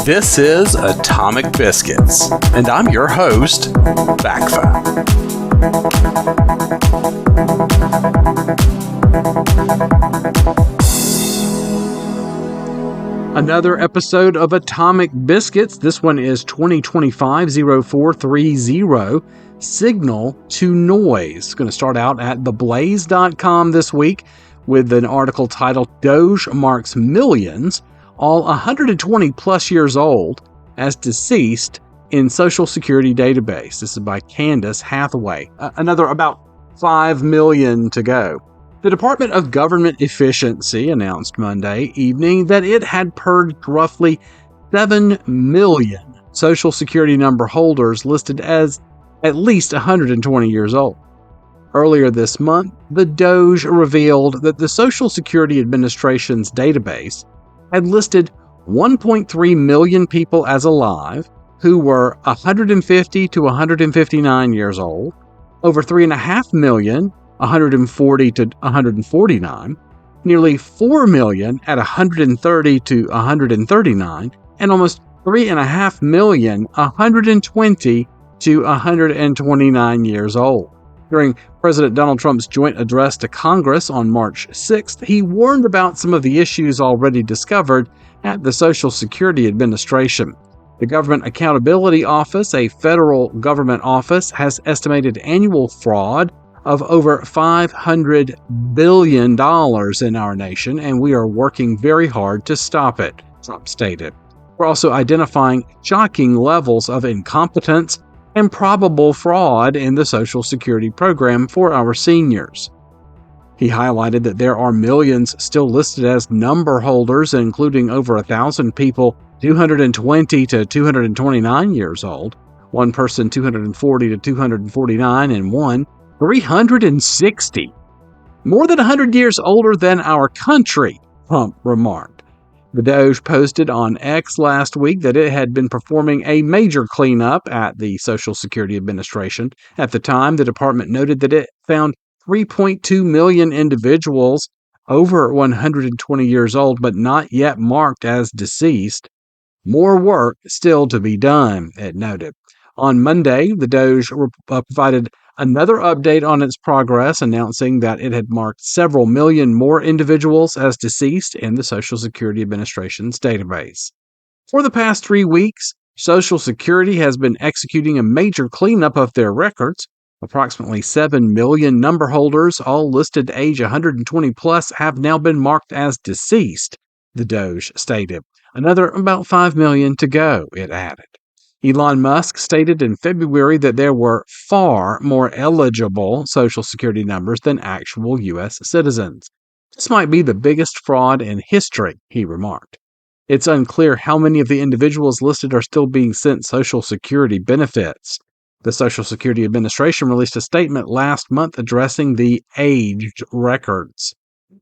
This is Atomic Biscuits, and I'm your host, BACFA. Another episode of Atomic Biscuits. This one is 2025-0430, Signal to Noise. Going to start out at theblaze.com this week with an article titled Doge Marks Millions, all 120 plus years old, as deceased in Social Security database. This is by Candace Hathaway. Another about 5 million to go. The Department of Government Efficiency announced Monday evening that it had purged roughly 7 million Social Security number holders listed as at least 120 years old. Earlier this month, the Doge revealed that the Social Security Administration's database had listed 1.3 million people as alive who were 150 to 159 years old, over 3.5 million 140 to 149, nearly 4 million at 130 to 139, and almost 3.5 million 120 to 129 years old. During President Donald Trump's joint address to Congress on March 6th, he warned about some of the issues already discovered at the Social Security Administration. The Government Accountability Office, a federal government office, has estimated annual fraud of over $500 billion in our nation, and we are working very hard to stop it, Trump stated. We're also identifying shocking levels of incompetence and probable fraud in the Social Security program for our seniors. He highlighted that there are millions still listed as number holders, including over 1,000 people 220 to 229 years old, one person 240 to 249, and one 360. More than 100 years older than our country, Trump remarked. The Doge posted on X last week that it had been performing a major cleanup at the Social Security Administration. At the time, the department noted that it found 3.2 million individuals over 120 years old, but not yet marked as deceased. More work still to be done, it noted. On Monday, the Doge provided another update on its progress, announcing that it had marked several million more individuals as deceased in the Social Security Administration's database. For the past 3 weeks, Social Security has been executing a major cleanup of their records. Approximately 7 million number holders, all listed age 120 plus, have now been marked as deceased, the Doge stated. Another about 5 million to go, it added. Elon Musk stated in February that there were far more eligible Social Security numbers than actual U.S. citizens. This might be the biggest fraud in history, he remarked. It's unclear how many of the individuals listed are still being sent Social Security benefits. The Social Security Administration released a statement last month addressing the aged records.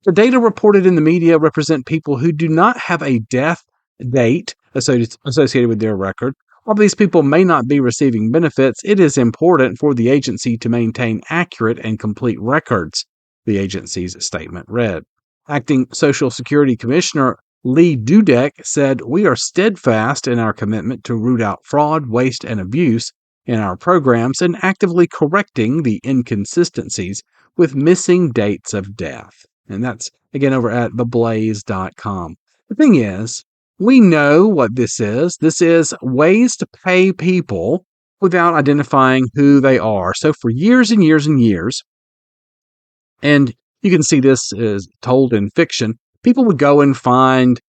The data reported in the media represent people who do not have a death date associated with their record. While these people may not be receiving benefits, it is important for the agency to maintain accurate and complete records, the agency's statement read. Acting Social Security Commissioner Lee Dudek said, "We are steadfast in our commitment to root out fraud, waste, and abuse in our programs and actively correcting the inconsistencies with missing dates of death." And that's, again, over at theblaze.com. The thing is, we know what this is. This is ways to pay people without identifying who they are. So for years and years and years, and you can see this is told in fiction, people would go and find,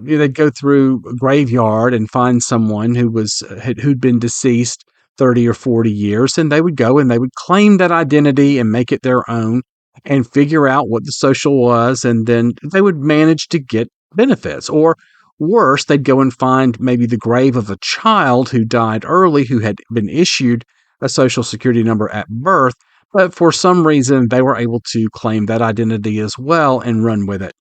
they'd go through a graveyard and find someone who'd been deceased 30 or 40 years, and they would go and they would claim that identity and make it their own and figure out what the social was, and then they would manage to get benefits. Or worse, they'd go and find maybe the grave of a child who died early, who had been issued a Social Security number at birth, but for some reason they were able to claim that identity as well and run with it.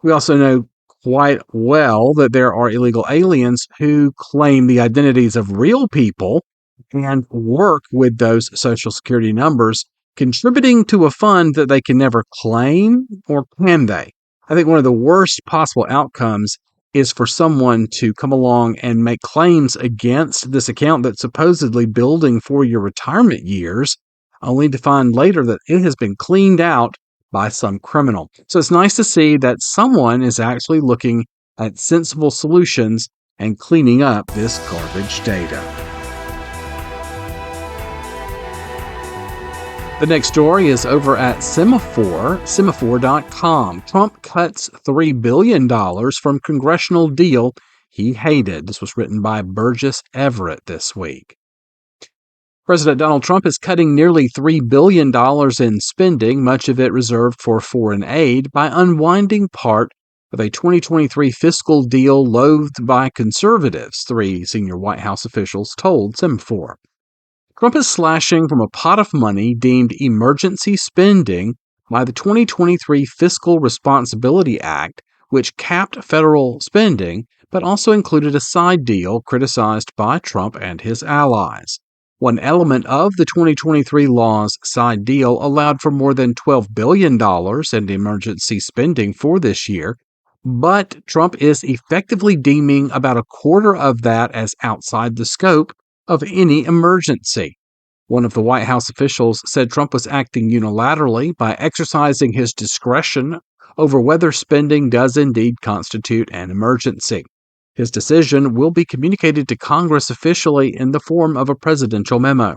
We also know quite well that there are illegal aliens who claim the identities of real people and work with those Social Security numbers, contributing to a fund that they can never claim, or can they? I think one of the worst possible outcomes is for someone to come along and make claims against this account that's supposedly building for your retirement years, only to find later that it has been cleaned out by some criminal. So it's nice to see that someone is actually looking at sensible solutions and cleaning up this garbage data. The next story is over at Semaphore.com. Trump cuts $3 billion from congressional deal he hated. This was written by Burgess Everett this week. President Donald Trump is cutting nearly $3 billion in spending, much of it reserved for foreign aid, by unwinding part of a 2023 fiscal deal loathed by conservatives, 3 senior White House officials told Semaphore. Trump is slashing from a pot of money deemed emergency spending by the 2023 Fiscal Responsibility Act, which capped federal spending, but also included a side deal criticized by Trump and his allies. One element of the 2023 law's side deal allowed for more than $12 billion in emergency spending for this year, but Trump is effectively deeming about a quarter of that as outside the scope of any emergency. One of the White House officials said Trump was acting unilaterally by exercising his discretion over whether spending does indeed constitute an emergency. His decision will be communicated to Congress officially in the form of a presidential memo.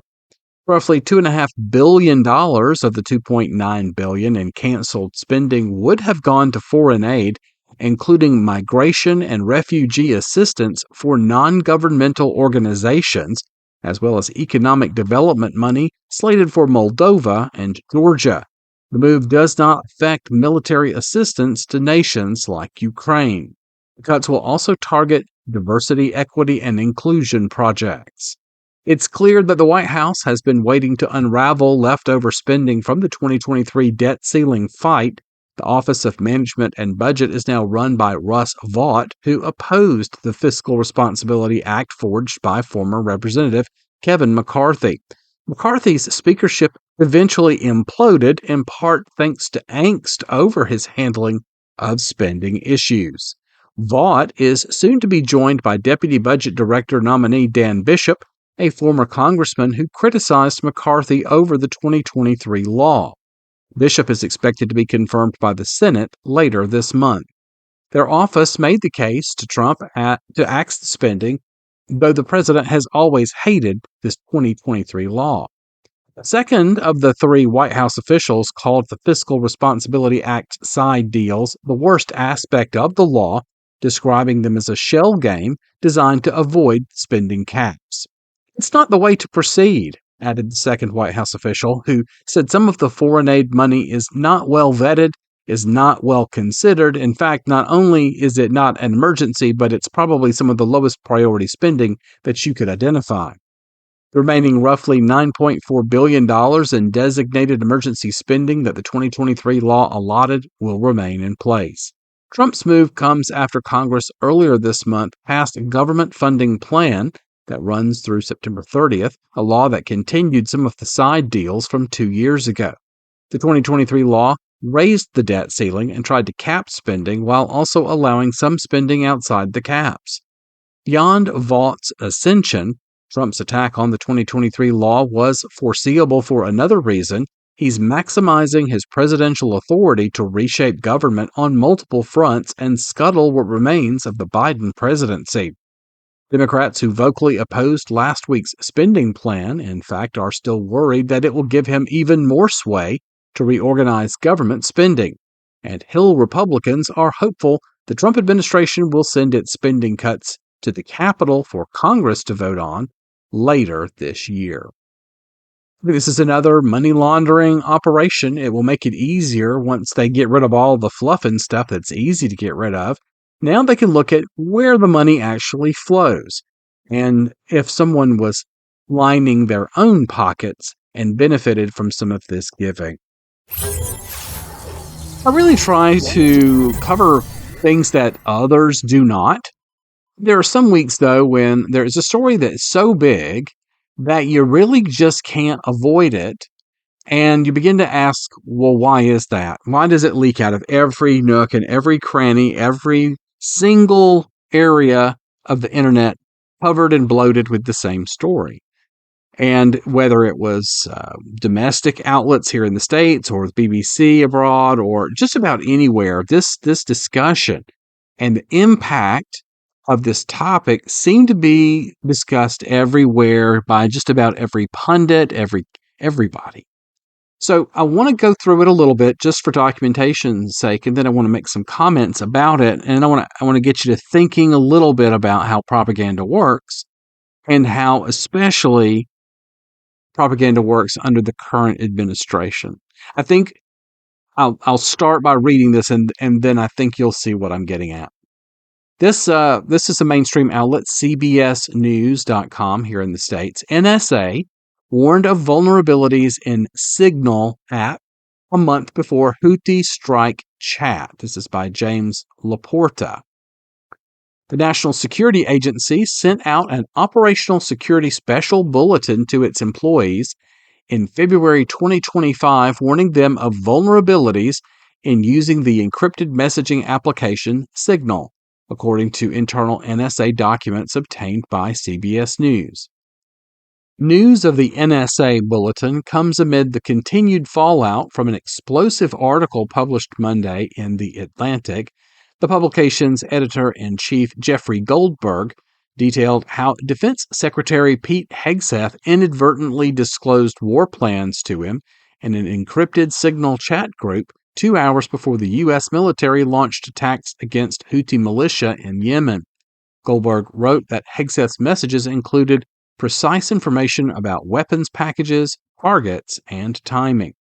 Roughly $2.5 billion of the $2.9 billion in canceled spending would have gone to foreign aid, including migration and refugee assistance for non-governmental organizations, as well as economic development money slated for Moldova and Georgia. The move does not affect military assistance to nations like Ukraine. The cuts will also target diversity, equity, and inclusion projects. It's clear that the White House has been waiting to unravel leftover spending from the 2023 debt ceiling fight. The Office of Management and Budget is now run by Russ Vought, who opposed the Fiscal Responsibility Act forged by former Representative Kevin McCarthy. McCarthy's speakership eventually imploded, in part thanks to angst over his handling of spending issues. Vought is soon to be joined by Deputy Budget Director nominee Dan Bishop, a former congressman who criticized McCarthy over the 2023 law. Bishop is expected to be confirmed by the Senate later this month. Their office made the case to Trump to axe the spending, though the president has always hated this 2023 law. The second of the 3 White House officials called the Fiscal Responsibility Act side deals the worst aspect of the law, describing them as a shell game designed to avoid spending caps. It's not the way to proceed, added the second White House official, who said some of the foreign aid money is not well vetted, is not well considered. In fact, not only is it not an emergency, but it's probably some of the lowest priority spending that you could identify. The remaining roughly $9.4 billion in designated emergency spending that the 2023 law allotted will remain in place. Trump's move comes after Congress earlier this month passed a government funding plan that runs through September 30th, a law that continued some of the side deals from 2 years ago. The 2023 law raised the debt ceiling and tried to cap spending while also allowing some spending outside the caps. Beyond Vaught's ascension, Trump's attack on the 2023 law was foreseeable for another reason. He's maximizing his presidential authority to reshape government on multiple fronts and scuttle what remains of the Biden presidency. Democrats who vocally opposed last week's spending plan, in fact, are still worried that it will give him even more sway to reorganize government spending. And Hill Republicans are hopeful the Trump administration will send its spending cuts to the Capitol for Congress to vote on later this year. This is another money laundering operation. It will make it easier once they get rid of all the fluff and stuff that's easy to get rid of. Now they can look at where the money actually flows, and if someone was lining their own pockets and benefited from some of this giving. I really try to cover things that others do not. There are some weeks, though, when there is a story that's so big that you really just can't avoid it, and you begin to ask, well, why is that? Why does it leak out of every nook and every cranny, every single area of the internet covered and bloated with the same story. And whether it was domestic outlets here in the States or the BBC abroad or just about anywhere, this discussion and the impact of this topic seemed to be discussed everywhere by just about every pundit, everybody. So I want to go through it a little bit just for documentation's sake, and then I want to make some comments about it, and I want to get you to thinking a little bit about how propaganda works and how especially propaganda works under the current administration. I think I'll start by reading this, and then I think you'll see what I'm getting at. This is a mainstream outlet, CBSNews.com here in the States. NSA warned of vulnerabilities in Signal app a month before Houthi strike chat. This is by James Laporta. The National Security Agency sent out an Operational Security Special Bulletin to its employees in February 2025, warning them of vulnerabilities in using the encrypted messaging application Signal, according to internal NSA documents obtained by CBS News. News of the NSA bulletin comes amid the continued fallout from an explosive article published Monday in The Atlantic. The publication's editor-in-chief, Jeffrey Goldberg, detailed how Defense Secretary Pete Hegseth inadvertently disclosed war plans to him in an encrypted Signal chat group 2 hours before the U.S. military launched attacks against Houthi militia in Yemen. Goldberg wrote that Hegseth's messages included precise information about weapons packages, targets, and timing.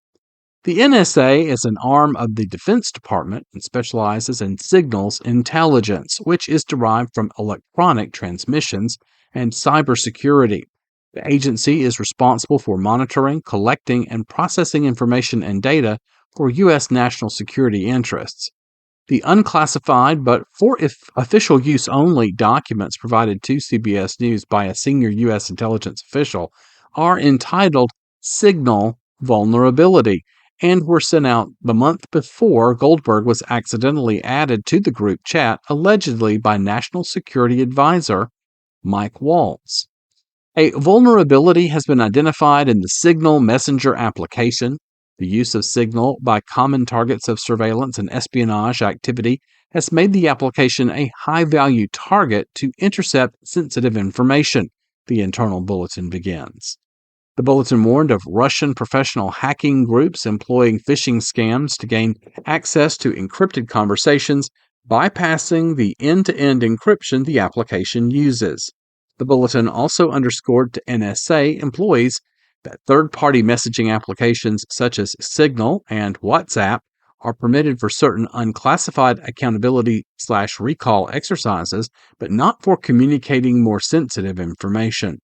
The NSA is an arm of the Defense Department and specializes in signals intelligence, which is derived from electronic transmissions and cybersecurity. The agency is responsible for monitoring, collecting, and processing information and data for U.S. national security interests. The unclassified but for official use only documents provided to CBS News by a senior U.S. intelligence official are entitled Signal Vulnerability and were sent out the month before Goldberg was accidentally added to the group chat, allegedly by National Security Advisor Mike Waltz. A vulnerability has been identified in the Signal Messenger application. The use of Signal by common targets of surveillance and espionage activity has made the application a high-value target to intercept sensitive information, the internal bulletin begins. The bulletin warned of Russian professional hacking groups employing phishing scams to gain access to encrypted conversations, bypassing the end-to-end encryption the application uses. The bulletin also underscored to NSA employees that third-party messaging applications such as Signal and WhatsApp are permitted for certain unclassified accountability/recall exercises, but not for communicating more sensitive information.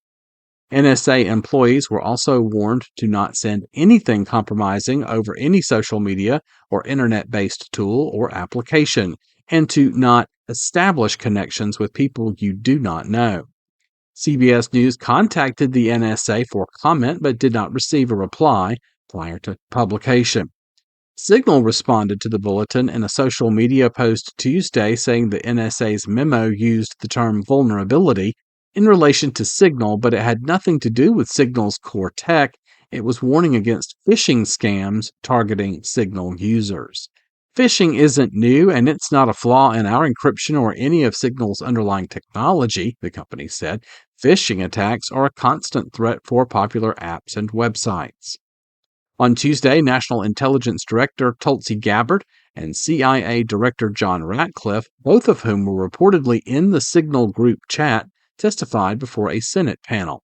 NSA employees were also warned to not send anything compromising over any social media or internet-based tool or application, and to not establish connections with people you do not know. CBS News contacted the NSA for comment but did not receive a reply prior to publication. Signal responded to the bulletin in a social media post Tuesday saying the NSA's memo used the term vulnerability in relation to Signal, but it had nothing to do with Signal's core tech. It was warning against phishing scams targeting Signal users. Phishing isn't new, and it's not a flaw in our encryption or any of Signal's underlying technology, the company said. Phishing attacks are a constant threat for popular apps and websites. On Tuesday, National Intelligence Director Tulsi Gabbard and CIA Director John Ratcliffe, both of whom were reportedly in the Signal group chat, testified before a Senate panel.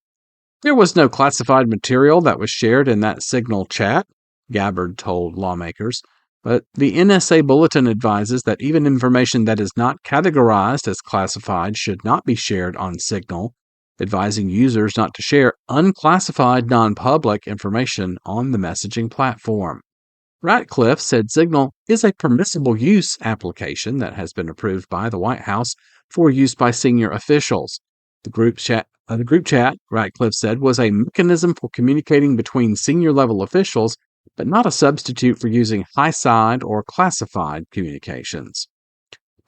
There was no classified material that was shared in that Signal chat, Gabbard told lawmakers, but the NSA bulletin advises that even information that is not categorized as classified should not be shared on Signal, advising users not to share unclassified non-public information on the messaging platform. Ratcliffe said Signal is a permissible use application that has been approved by the White House for use by senior officials. The group chat, Ratcliffe said, was a mechanism for communicating between senior-level officials, but not a substitute for using high-side or classified communications.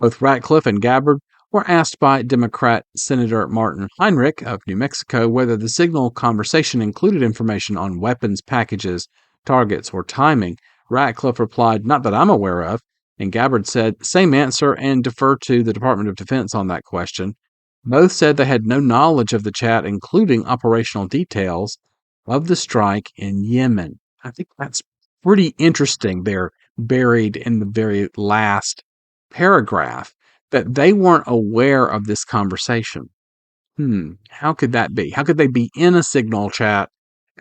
Both Ratcliffe and Gabbard were asked by Democrat Senator Martin Heinrich of New Mexico whether the Signal conversation included information on weapons packages, targets, or timing. Ratcliffe replied, "Not that I'm aware of," and Gabbard said, "Same answer, and defer to the Department of Defense on that question." Both said they had no knowledge of the chat, including operational details of the strike in Yemen. I think that's pretty interesting. They're buried in the very last paragraph that they weren't aware of this conversation. How could that be? How could they be in a Signal chat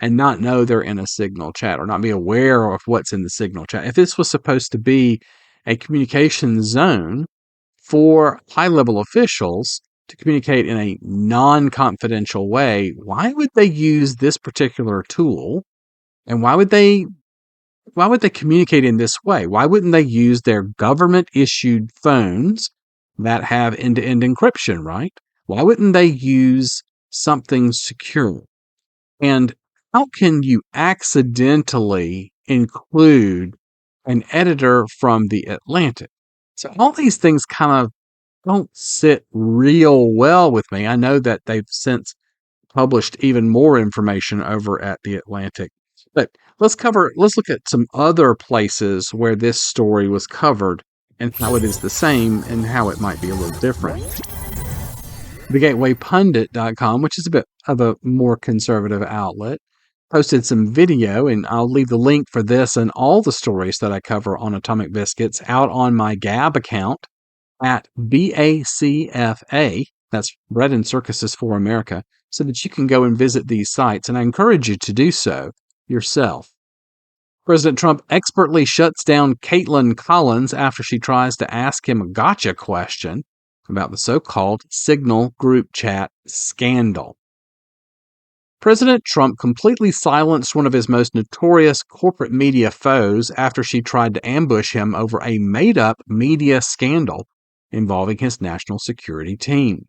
and not know they're in a Signal chat or not be aware of what's in the Signal chat? If this was supposed to be a communication zone for high-level officials to communicate in a non-confidential way, why would they use this particular tool? And why would they communicate in this way? Why wouldn't they use their government-issued phones that have end-to-end encryption, right? Why wouldn't they use something secure? And how can you accidentally include an editor from the Atlantic? So all these things kind of don't sit real well with me. I know that they've since published even more information over at the Atlantic. But let's look at some other places where this story was covered and how it is the same and how it might be a little different. TheGatewayPundit.com, which is a bit of a more conservative outlet, posted some video, and I'll leave the link for this and all the stories that I cover on Atomic Biscuits out on my Gab account at BACFA, that's Bread and Circuses for America, so that you can go and visit these sites, and I encourage you to do so yourself. President Trump expertly shuts down Caitlin Collins after she tries to ask him a gotcha question about the so-called Signal group chat scandal. President Trump completely silenced one of his most notorious corporate media foes after she tried to ambush him over a made-up media scandal involving his national security team.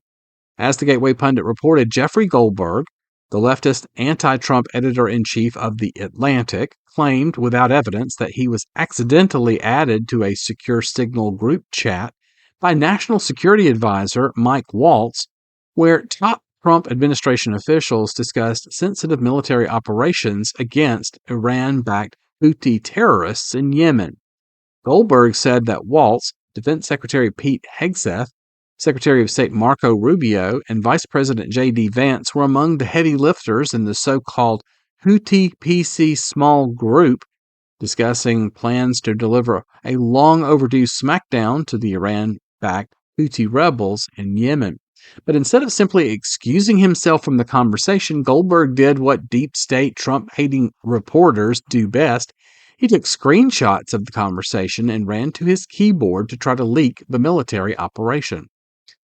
As the Gateway Pundit reported, Jeffrey Goldberg, the leftist anti-Trump editor-in-chief of The Atlantic, claimed without evidence that he was accidentally added to a secure Signal group chat by National Security Advisor Mike Waltz, where top Trump administration officials discussed sensitive military operations against Iran-backed Houthi terrorists in Yemen. Goldberg said that Waltz, Defense Secretary Pete Hegseth, Secretary of State Marco Rubio, and Vice President J.D. Vance were among the heavy lifters in the so-called Houthi PC small group discussing plans to deliver a long-overdue smackdown to the Iran-backed Houthi rebels in Yemen. But instead of simply excusing himself from the conversation, Goldberg did what deep state Trump-hating reporters do best. He took screenshots of the conversation and ran to his keyboard to try to leak the military operation.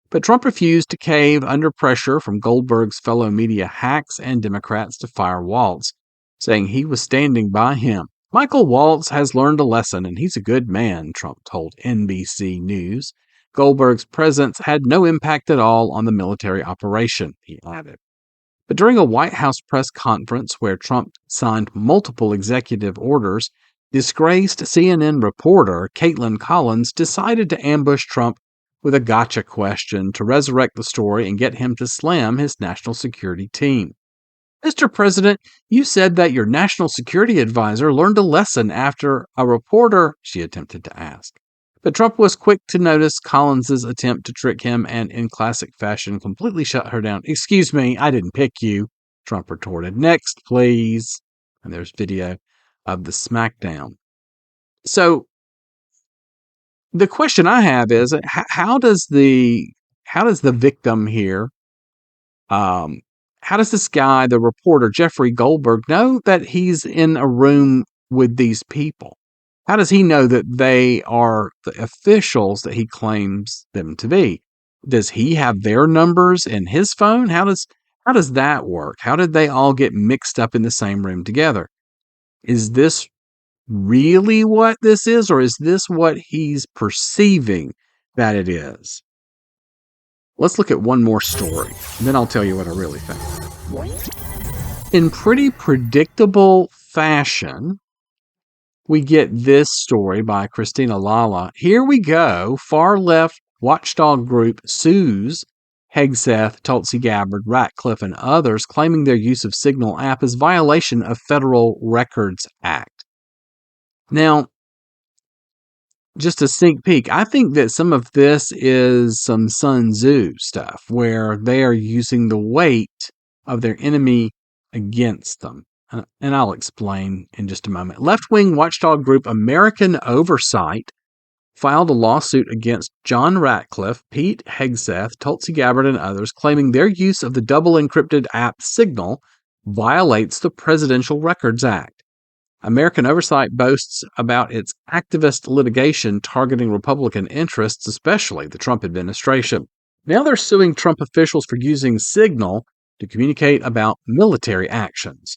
But Trump refused to cave under pressure from Goldberg's fellow media hacks and Democrats to fire Waltz, saying he was standing by him. Michael Waltz has learned a lesson, and he's a good man, Trump told NBC News. Goldberg's presence had no impact at all on the military operation, he added. But during a White House press conference where Trump signed multiple executive orders, disgraced CNN reporter Caitlin Collins decided to ambush Trump with a gotcha question to resurrect the story and get him to slam his national security team. Mr. President, you said that your national security advisor learned a lesson after a reporter, she attempted to ask. But Trump was quick to notice Collins's attempt to trick him and, in classic fashion, completely shut her down. "Excuse me, I didn't pick you," Trump retorted. "Next, please." And there's video of the smackdown. So the question I have is, how does the victim here, how does this guy, the reporter, Jeffrey Goldberg, know that he's in a room with these people? How does he know that they are the officials that he claims them to be? Does he have their numbers in his phone? How does that work? How did they all get mixed up in the same room together? Is this really what this is, or is this what he's perceiving that it is? Let's look at one more story, and then I'll tell you what I really think. In pretty predictable fashion, we get this story by Christina Lala. Here we go. Far-left watchdog group sues Hegseth, Tulsi Gabbard, Ratcliffe, and others, claiming their use of Signal app is violation of Federal Records Act. Now, just a sneak peek, I think that some of this is some Sun Tzu stuff, where they are using the weight of their enemy against them. And I'll explain in just a moment. Left-wing watchdog group American Oversight filed a lawsuit against John Ratcliffe, Pete Hegseth, Tulsi Gabbard, and others, claiming their use of the double-encrypted app Signal violates the Presidential Records Act. American Oversight boasts about its activist litigation targeting Republican interests, especially the Trump administration. Now they're suing Trump officials for using Signal to communicate about military actions.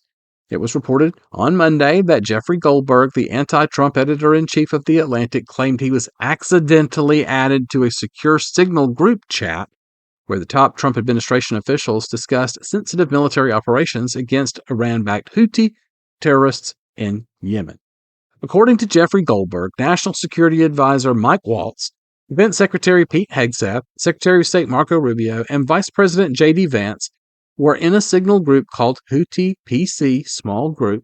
It was reported on Monday that Jeffrey Goldberg, the anti-Trump editor-in-chief of The Atlantic, claimed he was accidentally added to a secure Signal group chat where the top Trump administration officials discussed sensitive military operations against Iran-backed Houthi terrorists in Yemen. According to Jeffrey Goldberg, National Security Advisor Mike Waltz, Defense Secretary Pete Hegseth, Secretary of State Marco Rubio, and Vice President J.D. Vance were in a Signal group called Houthi PC Small Group,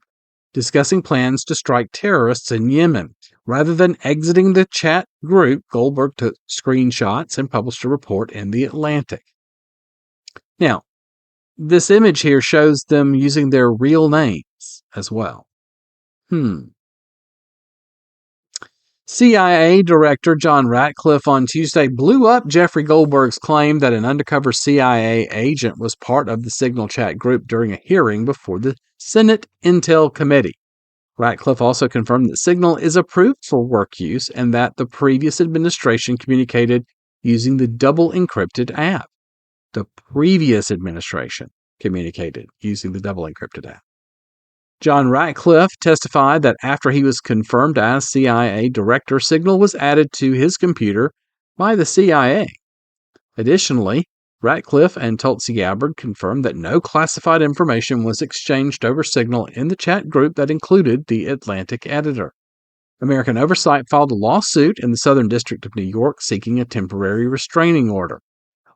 discussing plans to strike terrorists in Yemen. Rather than exiting the chat group, Goldberg took screenshots and published a report in The Atlantic. Now, this image here shows them using their real names as well. CIA Director John Ratcliffe on Tuesday blew up Jeffrey Goldberg's claim that an undercover CIA agent was part of the Signal chat group during a hearing before the Senate Intel Committee. Ratcliffe also confirmed that Signal is approved for work use and that the previous administration communicated using the double encrypted app. The previous administration communicated using the double encrypted app. John Ratcliffe testified that after he was confirmed as CIA director, Signal was added to his computer by the CIA. Additionally, Ratcliffe and Tulsi Gabbard confirmed that no classified information was exchanged over Signal in the chat group that included the Atlantic editor. American Oversight filed a lawsuit in the Southern District of New York seeking a temporary restraining order.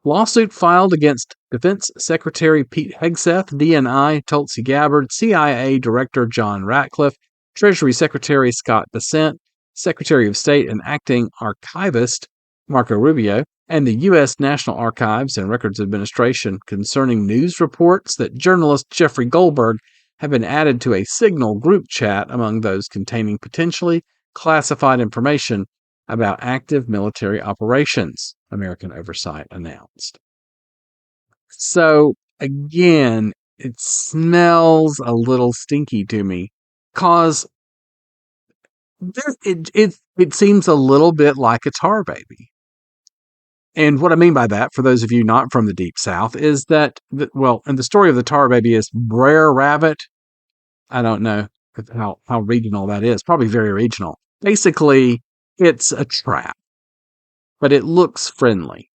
Lawsuit filed against Defense Secretary Pete Hegseth, DNI Tulsi Gabbard, CIA Director John Ratcliffe, Treasury Secretary Scott Bessent, Secretary of State and Acting Archivist Marco Rubio, and the U.S. National Archives and Records Administration concerning news reports that journalist Jeffrey Goldberg have been added to a Signal group chat among those containing potentially classified information about active military operations, American Oversight announced. So, again, it smells a little stinky to me, because it seems a little bit like a tar baby. And what I mean by that, for those of you not from the Deep South, is that, and the story of the tar baby is Brer Rabbit. I don't know how regional that is. Probably very regional. Basically, it's a trap, but it looks friendly.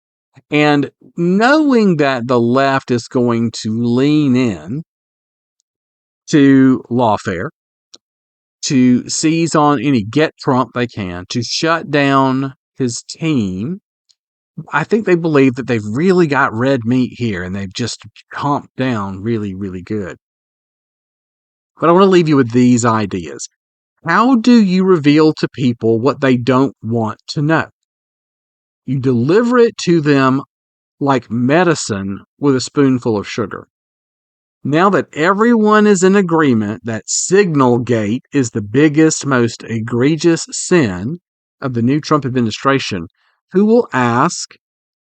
And knowing that the left is going to lean in to lawfare, to seize on any get Trump they can, to shut down his team, I think they believe that they've really got red meat here and they've just chomped down really, really good. But I want to leave you with these ideas. How do you reveal to people what they don't want to know? You deliver it to them like medicine with a spoonful of sugar. Now that everyone is in agreement that Signalgate is the biggest, most egregious sin of the new Trump administration, who will ask,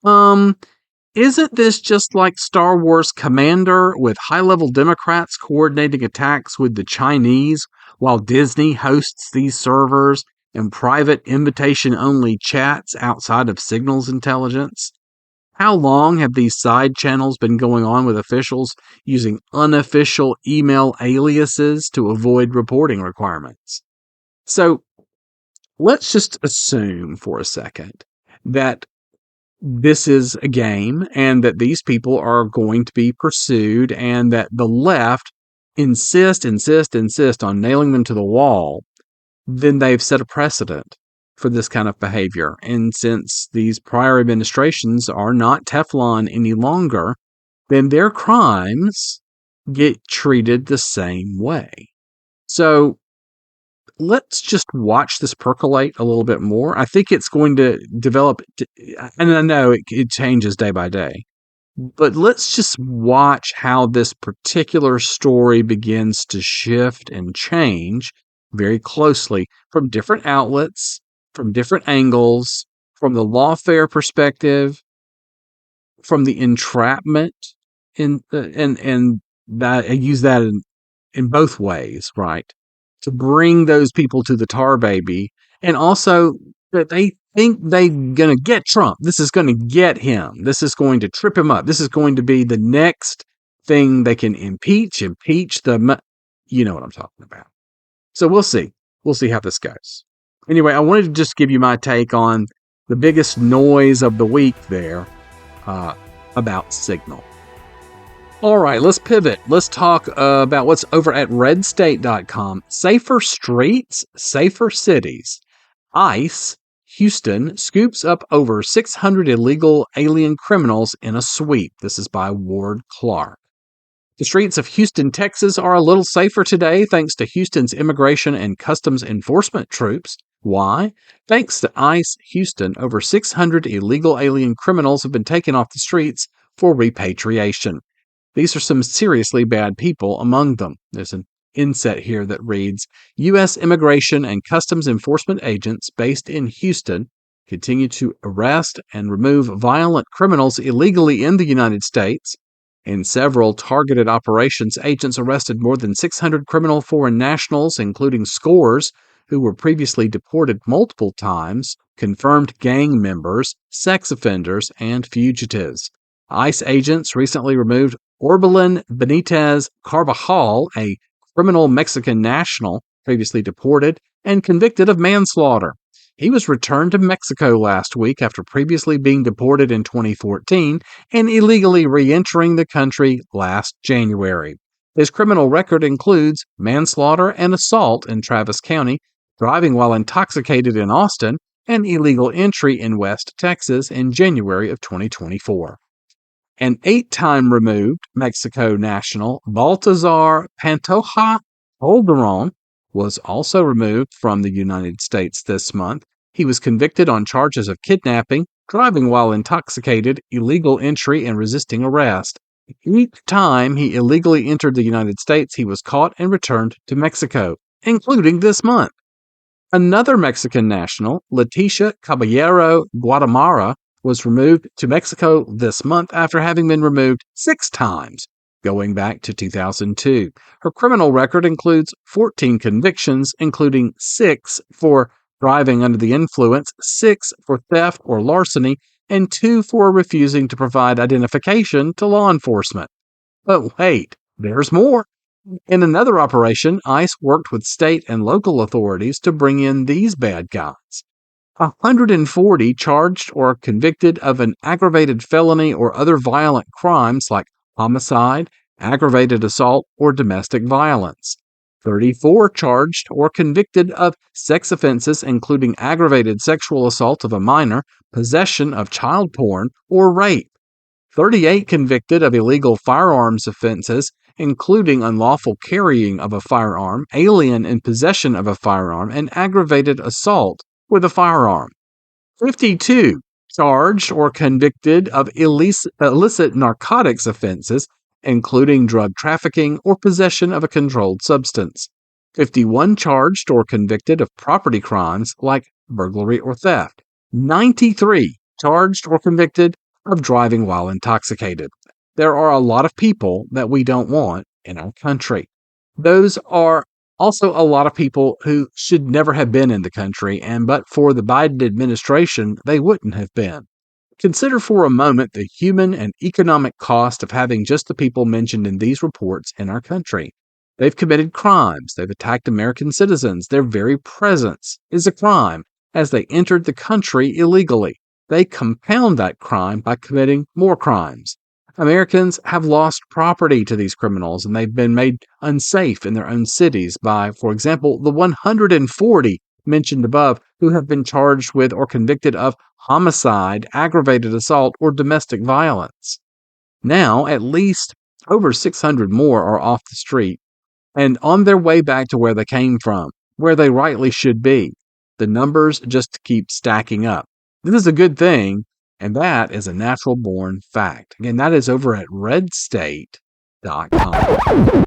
isn't this just like Star Wars Commander with high-level Democrats coordinating attacks with the Chinese while Disney hosts these servers and private invitation-only chats outside of Signal's intelligence? How long have these side channels been going on with officials using unofficial email aliases to avoid reporting requirements? So let's just assume for a second that this is a game and that these people are going to be pursued and that the left insist on nailing them to the wall then they've set a precedent for this kind of behavior. And since these prior administrations are not Teflon any longer, then their crimes get treated the same way. So let's just watch this percolate a little bit more. I think it's going to develop, and I know it changes day by day, but let's just watch how this particular story begins to shift and change very closely from different outlets, from different angles, from the lawfare perspective, from the entrapment, and that I use that in both ways, right? To bring those people to the tar baby, and also that they think they're going to get Trump. This is going to get him. This is going to trip him up. This is going to be the next thing they can impeach the, you know what I'm talking about. So we'll see. We'll see how this goes. Anyway, I wanted to just give you my take on the biggest noise of the week there about Signal. All right, let's pivot. Let's talk about what's over at redstate.com. Safer streets, safer cities. ICE, Houston, scoops up over 600 illegal alien criminals in a sweep. This is by Ward Clark. The streets of Houston, Texas are a little safer today thanks to Houston's Immigration and Customs Enforcement troops. Why? Thanks to ICE Houston, over 600 illegal alien criminals have been taken off the streets for repatriation. These are some seriously bad people among them. There's an inset here that reads, U.S. Immigration and Customs Enforcement agents based in Houston continue to arrest and remove violent criminals illegally in the United States. In several targeted operations, agents arrested more than 600 criminal foreign nationals, including scores who were previously deported multiple times, confirmed gang members, sex offenders, and fugitives. ICE agents recently removed Orbelin Benitez Carvajal, a criminal Mexican national previously deported and convicted of manslaughter. He was returned to Mexico last week after previously being deported in 2014 and illegally re-entering the country last January. His criminal record includes manslaughter and assault in Travis County, driving while intoxicated in Austin, and illegal entry in West Texas in January of 2024. An 8-time removed Mexico national, Baltazar Pantoja Calderon, was also removed from the United States this month. He was convicted on charges of kidnapping, driving while intoxicated, illegal entry, and resisting arrest. Each time he illegally entered the United States, he was caught and returned to Mexico, including this month. Another Mexican national, Leticia Caballero Guatemala, was removed to Mexico this month after having been removed 6 times, going back to 2002. Her criminal record includes 14 convictions, including 6 for driving under the influence, 6 for theft or larceny, and 2 for refusing to provide identification to law enforcement. But wait, there's more. In another operation, ICE worked with state and local authorities to bring in these bad guys. 140 charged or convicted of an aggravated felony or other violent crimes like homicide, aggravated assault, or domestic violence. 34 charged or convicted of sex offenses including aggravated sexual assault of a minor, possession of child porn, or rape. 38 convicted of illegal firearms offenses including unlawful carrying of a firearm, alien in possession of a firearm, and aggravated assault with a firearm. 52 charged or convicted of illicit narcotics offenses, including drug trafficking or possession of a controlled substance. 51 charged or convicted of property crimes like burglary or theft. 93 charged or convicted of driving while intoxicated. There are a lot of people that we don't want in our country. Those are also a lot of people who should never have been in the country, and but for the Biden administration, they wouldn't have been. Consider for a moment the human and economic cost of having just the people mentioned in these reports in our country. They've committed crimes. They've attacked American citizens. Their very presence is a crime as they entered the country illegally. They compound that crime by committing more crimes. Americans have lost property to these criminals, and they've been made unsafe in their own cities by, for example, the 140 mentioned above who have been charged with or convicted of homicide, aggravated assault, or domestic violence. Now, at least over 600 more are off the street and on their way back to where they came from, where they rightly should be. The numbers just keep stacking up. This is a good thing, and that is a natural-born fact. Again, that is over at redstate.com.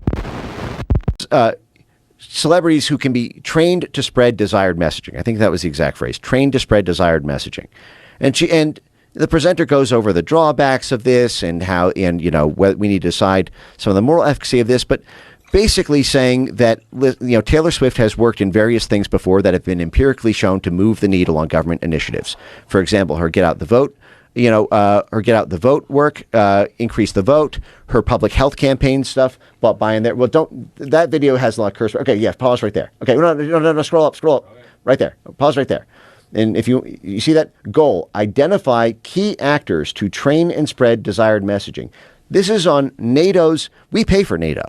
Celebrities who can be trained to spread desired messaging. I think that was the exact phrase, trained to spread desired messaging. And the presenter goes over the drawbacks of this and how, and we need to decide some of the moral efficacy of this, but basically saying that, Taylor Swift has worked in various things before that have been empirically shown to move the needle on government initiatives. For example, her Get Out the Vote, her Get Out the Vote work, Increase the Vote, her public health campaign stuff, bought by in there. Well, that video has a lot of curse. Okay, yeah, pause right there. Okay, no, scroll up. Okay. Right there. Pause right there. And if you see that goal, identify key actors to train and spread desired messaging. This is on NATO's, we pay for NATO.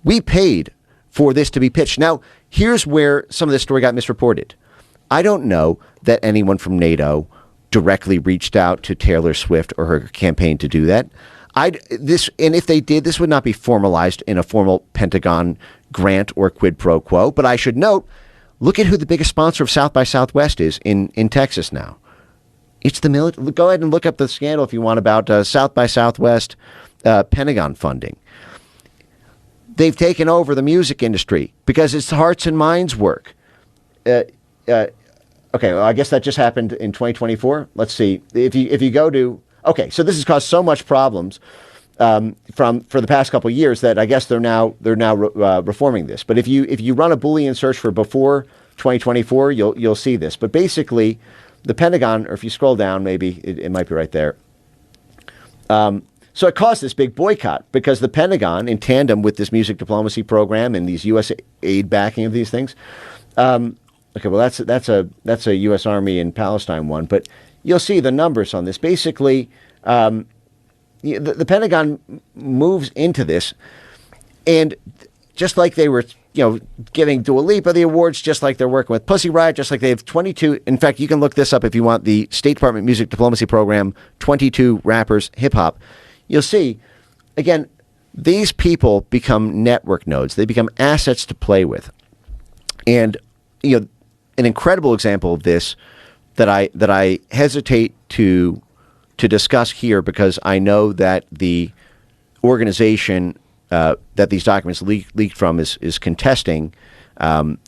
We paid for this to be pitched. Now, here's where some of this story got misreported. I don't know that anyone from NATO directly reached out to Taylor Swift or her campaign to do that. And if they did, this would not be formalized in a formal Pentagon grant or quid pro quo. But I should note, look at who the biggest sponsor of South by Southwest is in Texas now. It's the military. Go ahead and look up the scandal if you want about South by Southwest Pentagon funding. They've taken over the music industry because it's hearts and minds work. Okay, well, I guess that just happened in 2024. Let's see. If you go to, okay, so this has caused so much problems for the past couple of years that I guess they're now reforming this. But if you run a Boolean search for before 2024, you'll see this. But basically, the Pentagon, or if you scroll down, maybe it might be right there. So it caused this big boycott because the Pentagon, in tandem with this music diplomacy program and these U.S. aid backing of these things. Okay, well that's a U.S. Army in Palestine one, but you'll see the numbers on this. Basically, the Pentagon moves into this, and just like they were, giving Dua Lipa the awards, just like they're working with Pussy Riot, just like they have 22. In fact, you can look this up if you want. The State Department Music Diplomacy Program, 22 rappers, hip hop. You'll see, again, these people become network nodes. They become assets to play with. And, an incredible example of this that I hesitate to discuss here because I know that the organization that these documents leaked from is contesting,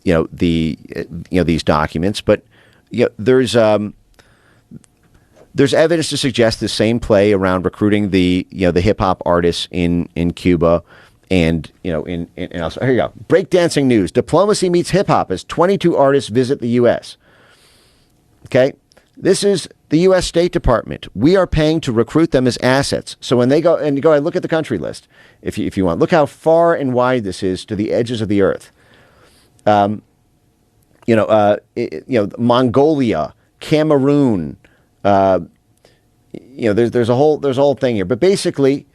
these documents. But, there's evidence to suggest the same play around recruiting the hip hop artists in Cuba and in also, here you go. Breakdancing news: diplomacy meets hip hop as 22 artists visit the U.S. Okay, this is the U.S. State Department. We are paying to recruit them as assets. So when they go and look at the country list, if you want, look how far and wide this is to the edges of the earth. Mongolia, Cameroon. There's a whole thing here, but basically,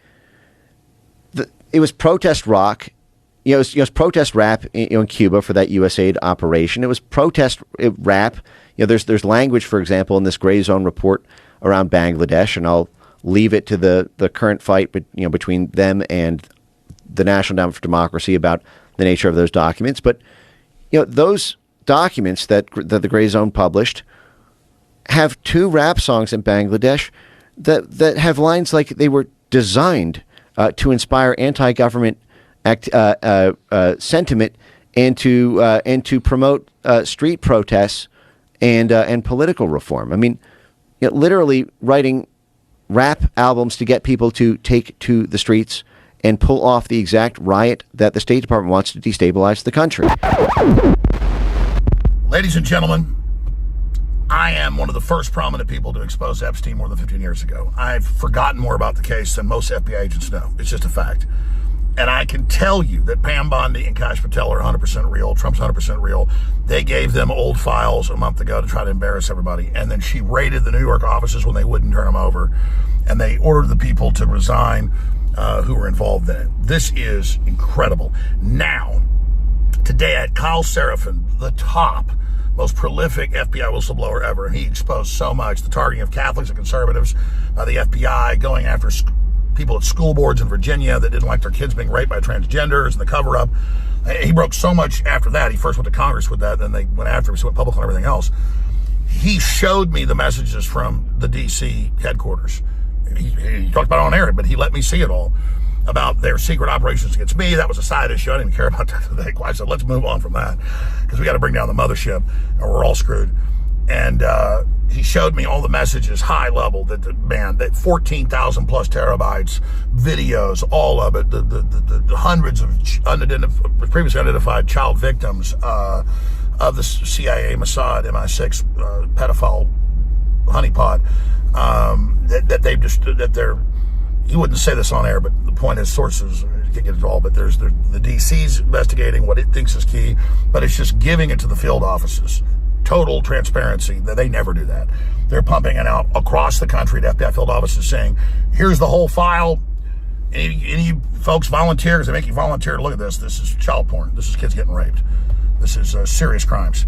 it was protest rock. It was protest rap in Cuba for that USAID operation. It was protest rap. There's language, for example, in this gray zone report around Bangladesh, and I'll leave it to the current fight, between them and the National Endowment for Democracy about the nature of those documents. But those documents that the gray zone published have 2 rap songs in Bangladesh that have lines like they were designed to inspire anti-government sentiment and to promote street protests and political reform. I mean, literally writing rap albums to get people to take to the streets and pull off the exact riot that the State Department wants to destabilize the country. Ladies and gentlemen, I am one of the first prominent people to expose Epstein more than 15 years ago. I've forgotten more about the case than most FBI agents know. It's just a fact. And I can tell you that Pam Bondi and Kash Patel are 100% real. Trump's 100% real. They gave them old files a month ago to try to embarrass everybody. And then she raided the New York offices when they wouldn't turn them over. And they ordered the people to resign who were involved in it. This is incredible. Now, today I had Kyle Seraphin, the top, most prolific FBI whistleblower ever. And he exposed so much, the targeting of Catholics and conservatives by the FBI, going after people at school boards in Virginia that didn't like their kids being raped by transgenders and the cover-up. He broke so much after that. He first went to Congress with that, then they went after him, so went public on everything else. He showed me the messages from the D.C. headquarters. He talked about it on air, but he let me see it all about their secret operations against me. That was a side issue. I didn't care about that today. I said, let's move on from that because we got to bring down the mothership or we're all screwed. And he showed me all the messages, high level, that 14,000 plus terabytes, videos, all of it, the hundreds of previously unidentified child victims of the CIA, Mossad, MI6 pedophile honeypot. He wouldn't say this on air, but the point is sources can't get it all, but there's the DC's investigating what it thinks is key, but it's just giving it to the field offices. Total transparency. They never do that. They're pumping it out across the country to FBI field offices saying, here's the whole file. Any of you folks volunteer, because they make you volunteer to look at this. This is child porn. This is kids getting raped. This is serious crimes.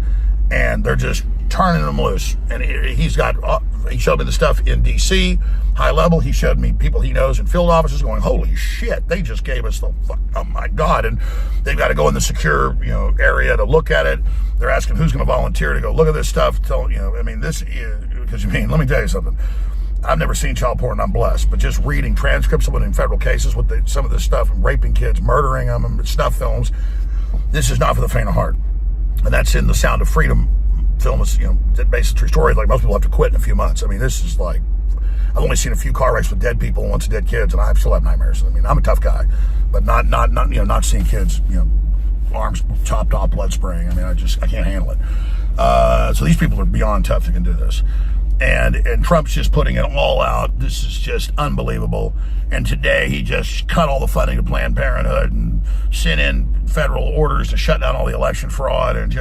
And they're just turning them loose. And he showed me the stuff in D.C., high level. He showed me people he knows in field offices going, holy shit, they just gave us the fuck, oh my God. And they've got to go in the secure, area to look at it. They're asking who's going to volunteer to go look at this stuff. Let me tell you something. I've never seen child porn, and I'm blessed, but just reading transcripts of it in federal cases with some of this stuff, and raping kids, murdering them, and snuff films, this is not for the faint of heart. And that's in the Sound of Freedom film. It's, that based on true story. Like, most people have to quit in a few months. I mean, this is like, I've only seen a few car wrecks with dead people and once dead kids, and I still have nightmares. I mean, I'm a tough guy, but not seeing kids, arms chopped off, blood spraying. I mean, I can't handle it. So these people are beyond tough that can do this. And Trump's just putting it all out. This is just unbelievable. And today he just cut all the funding to Planned Parenthood and sent in federal orders to shut down all the election fraud and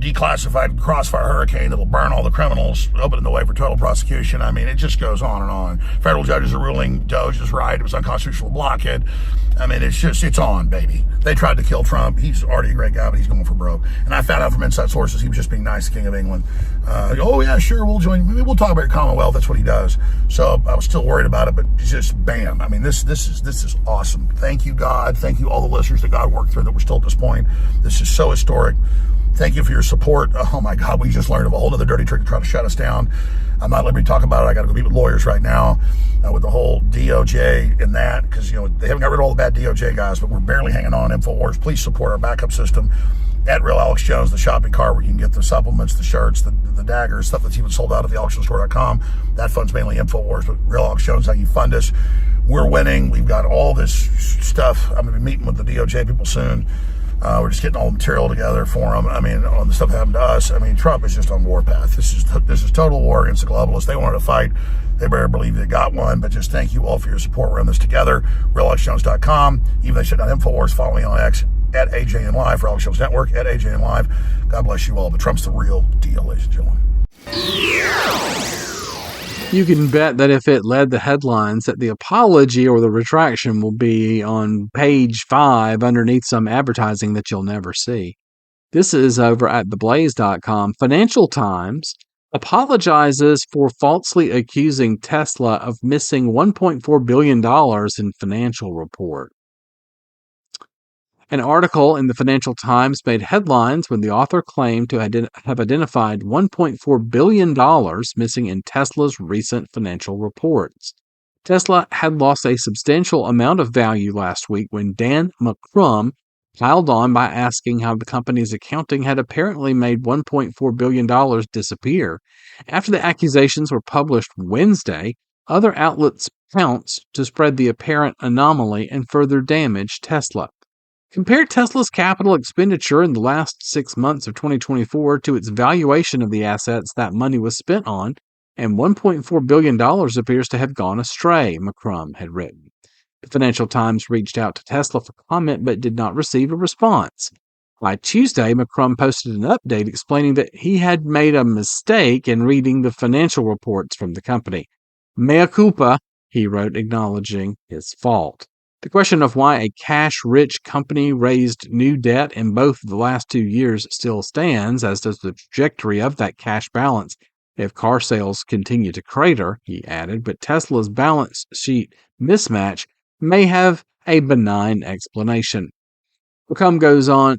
declassified Crossfire Hurricane that'll burn all the criminals, opening the way for total prosecution. I mean, it just goes on and on. Federal judges are ruling Doge is right. It was unconstitutional blockade. I mean, it's on, baby. They tried to kill Trump. He's already a great guy, but he's going for broke. And I found out from inside sources he was just being nice to King of England. Oh, yeah, sure, we'll join. Maybe we'll talk about your Commonwealth. That's what he does. So I was still worried about it, but just bam. I mean, this is awesome. Thank you, God. Thank you, all the listeners that God worked through that we're still at this point. This is so historic. Thank you for your support. Oh, my God, we just learned of a whole other dirty trick to try to shut us down. I'm not letting me talk about it. I got to go meet with lawyers right now with the whole DOJ and that, because, they haven't got rid of all the bad DOJ guys, but we're barely hanging on. InfoWars, please support our backup system at Real Alex Jones, the shopping cart where you can get the supplements, the shirts, the daggers, stuff that's even sold out at theauctionstore.com. That fund's mainly InfoWars, but Real Alex Jones, how you fund us. We're winning. We've got all this stuff. I'm going to be meeting with the DOJ people soon. We're just getting all the material together for them. I mean, on the stuff that happened to us. I mean, Trump is just on warpath. This is total war against the globalists. They wanted to fight. They better believe they got one. But just thank you all for your support. We're in this together. RealAlexJones.com. Even they shut down InfoWars. Follow me on X at AJN Live for Alex Jones Network at AJN Live. God bless you all. But Trump's the real deal, ladies and gentlemen. You can bet that if it led the headlines, that the apology or the retraction will be on page 5 underneath some advertising that you'll never see. This is over at theblaze.com. Financial Times apologizes for falsely accusing Tesla of missing $1.4 billion in financial report. An article in the Financial Times made headlines when the author claimed to have identified $1.4 billion missing in Tesla's recent financial reports. Tesla had lost a substantial amount of value last week when Dan McCrum piled on by asking how the company's accounting had apparently made $1.4 billion disappear. After the accusations were published Wednesday, other outlets pounced to spread the apparent anomaly and further damage Tesla. Compare Tesla's capital expenditure in the last 6 months of 2024 to its valuation of the assets that money was spent on, and $1.4 billion appears to have gone astray, McCrum had written. The Financial Times reached out to Tesla for comment but did not receive a response. By Tuesday, McCrum posted an update explaining that he had made a mistake in reading the financial reports from the company. Mea culpa, he wrote, acknowledging his fault. The question of why a cash-rich company raised new debt in both the last 2 years still stands, as does the trajectory of that cash balance if car sales continue to crater, he added, but Tesla's balance sheet mismatch may have a benign explanation. McCrum goes on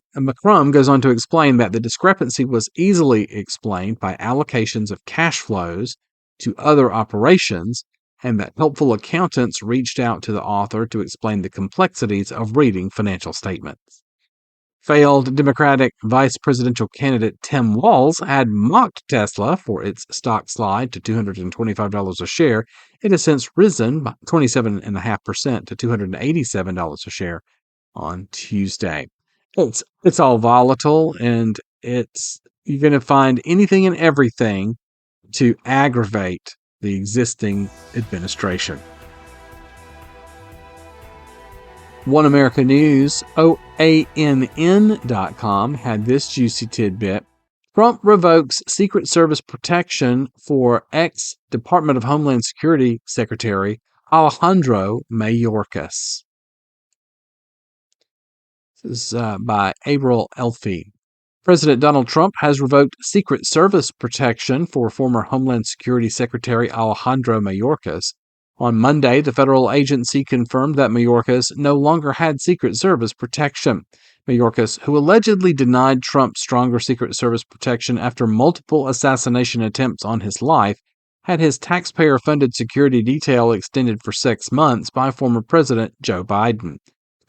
to explain that the discrepancy was easily explained by allocations of cash flows to other operations, and that helpful accountants reached out to the author to explain the complexities of reading financial statements. Failed Democratic vice presidential candidate Tim Walz had mocked Tesla for its stock slide to $225 a share. It has since risen by 27.5% to $287 a share on Tuesday. It's all volatile, and you're going to find anything and everything to aggravate the existing administration. One America News, OANN.com, had this juicy tidbit. Trump revokes Secret Service protection for ex-Department of Homeland Security Secretary Alejandro Mayorkas. This is by April Elfie. President Donald Trump has revoked Secret Service protection for former Homeland Security Secretary Alejandro Mayorkas. On Monday, the federal agency confirmed that Mayorkas no longer had Secret Service protection. Mayorkas, who allegedly denied Trump stronger Secret Service protection after multiple assassination attempts on his life, had his taxpayer-funded security detail extended for 6 months by former President Joe Biden.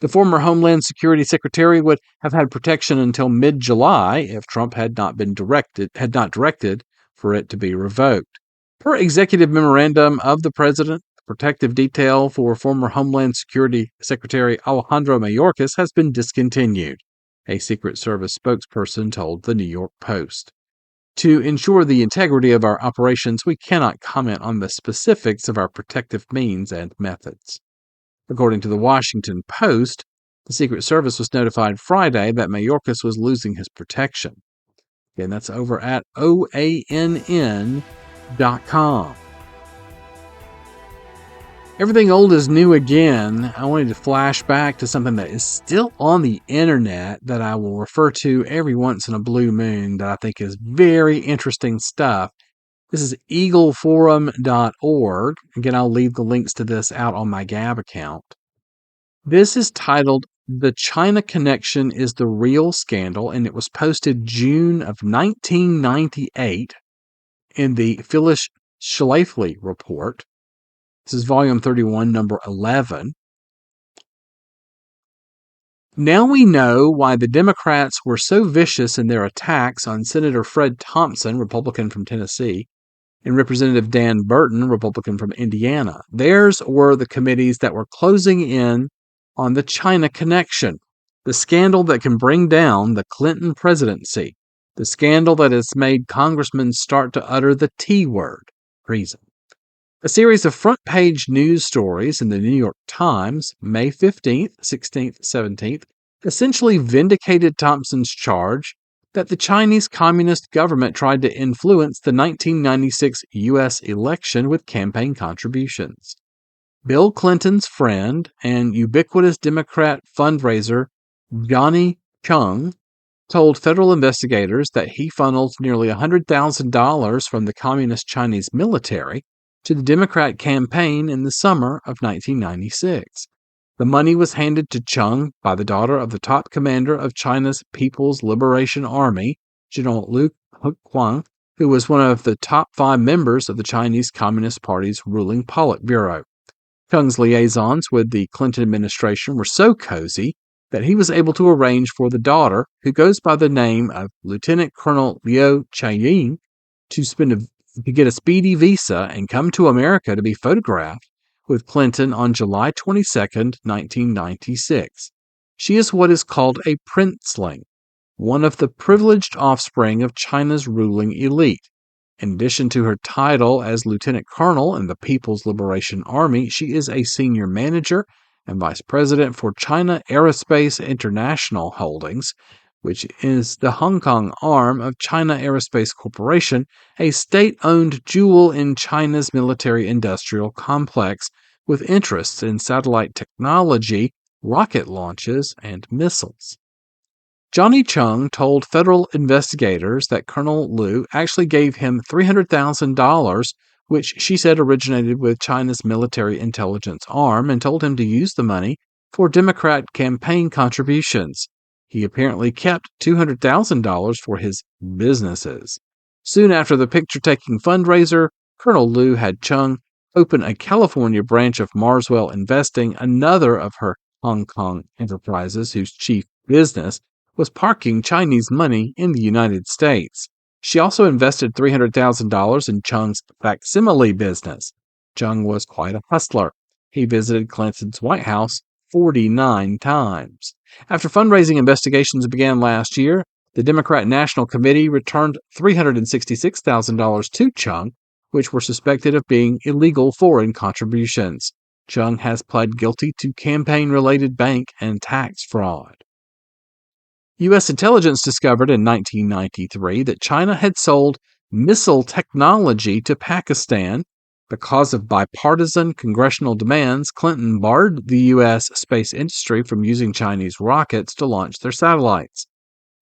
The former Homeland Security Secretary would have had protection until mid-July if Trump had not directed for it to be revoked. Per executive memorandum of the President, the protective detail for former Homeland Security Secretary Alejandro Mayorkas has been discontinued, a Secret Service spokesperson told the New York Post. To ensure the integrity of our operations, we cannot comment on the specifics of our protective means and methods. According to the Washington Post, the Secret Service was notified Friday that Mayorkas was losing his protection. Again, that's over at OANN.com. Everything old is new again. I wanted to flash back to something that is still on the internet that I will refer to every once in a blue moon that I think is very interesting stuff. This is eagleforum.org. Again, I'll leave the links to this out on my Gab account. This is titled, "The China Connection is the Real Scandal," and it was posted June of 1998 in the Phyllis Schlafly Report. This is volume 31, number 11. Now we know why the Democrats were so vicious in their attacks on Senator Fred Thompson, Republican from Tennessee, and Representative Dan Burton, Republican from Indiana. Theirs were the committees that were closing in on the China connection, the scandal that can bring down the Clinton presidency, the scandal that has made congressmen start to utter the T word, treason. A series of front-page news stories in the New York Times, May 15th, 16th, 17th, essentially vindicated Thompson's charge that the Chinese Communist government tried to influence the 1996 U.S. election with campaign contributions. Bill Clinton's friend and ubiquitous Democrat fundraiser Johnny Chung told federal investigators that he funneled nearly $100,000 from the Communist Chinese military to the Democrat campaign in the summer of 1996. The money was handed to Chung by the daughter of the top commander of China's People's Liberation Army, General Liu Huquan, who was one of the top 5 members of the Chinese Communist Party's ruling Politburo. Chung's liaisons with the Clinton administration were so cozy that he was able to arrange for the daughter, who goes by the name of Lieutenant Colonel Liu Chaiying, to get a speedy visa and come to America to be photographed with Clinton on July 22, 1996. She is what is called a princeling, one of the privileged offspring of China's ruling elite. In addition to her title as Lieutenant Colonel in the People's Liberation Army, she is a senior manager and vice president for China Aerospace International Holdings, which is the Hong Kong arm of China Aerospace Corporation, a state-owned jewel in China's military-industrial complex with interests in satellite technology, rocket launches, and missiles. Johnny Chung told federal investigators that Colonel Liu actually gave him $300,000, which she said originated with China's military intelligence arm, and told him to use the money for Democrat campaign contributions. He apparently kept $200,000 for his businesses. Soon after the picture-taking fundraiser, Colonel Liu had Chung open a California branch of Marswell Investing, another of her Hong Kong enterprises whose chief business was parking Chinese money in the United States. She also invested $300,000 in Chung's facsimile business. Chung was quite a hustler. He visited Clinton's White House 49 times. After fundraising investigations began last year, the Democrat National Committee returned $366,000 to Chung, which were suspected of being illegal foreign contributions. Chung has pled guilty to campaign-related bank and tax fraud. U.S. intelligence discovered in 1993 that China had sold missile technology to Pakistan. Because of bipartisan congressional demands, Clinton barred the U.S. space industry from using Chinese rockets to launch their satellites.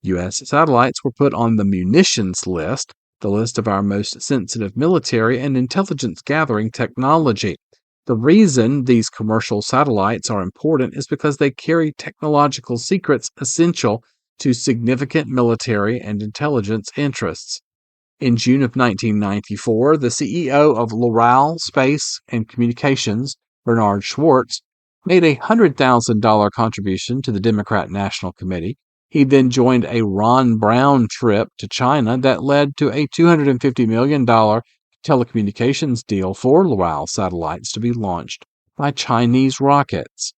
U.S. satellites were put on the munitions list, the list of our most sensitive military and intelligence gathering technology. The reason these commercial satellites are important is because they carry technological secrets essential to significant military and intelligence interests. In June of 1994, the CEO of Loral Space and Communications, Bernard Schwartz, made a $100,000 contribution to the Democrat National Committee. He then joined a Ron Brown trip to China that led to a $250 million telecommunications deal for Loral satellites to be launched by Chinese rockets.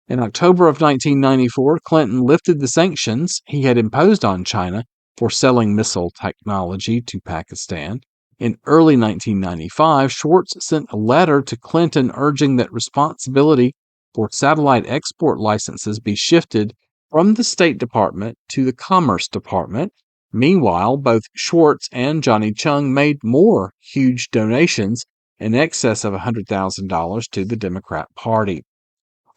In October of 1994, Clinton lifted the sanctions he had imposed on China for selling missile technology to Pakistan. In early 1995, Schwartz sent a letter to Clinton urging that responsibility for satellite export licenses be shifted from the State Department to the Commerce Department. Meanwhile, both Schwartz and Johnny Chung made more huge donations in excess of $100,000 to the Democrat Party.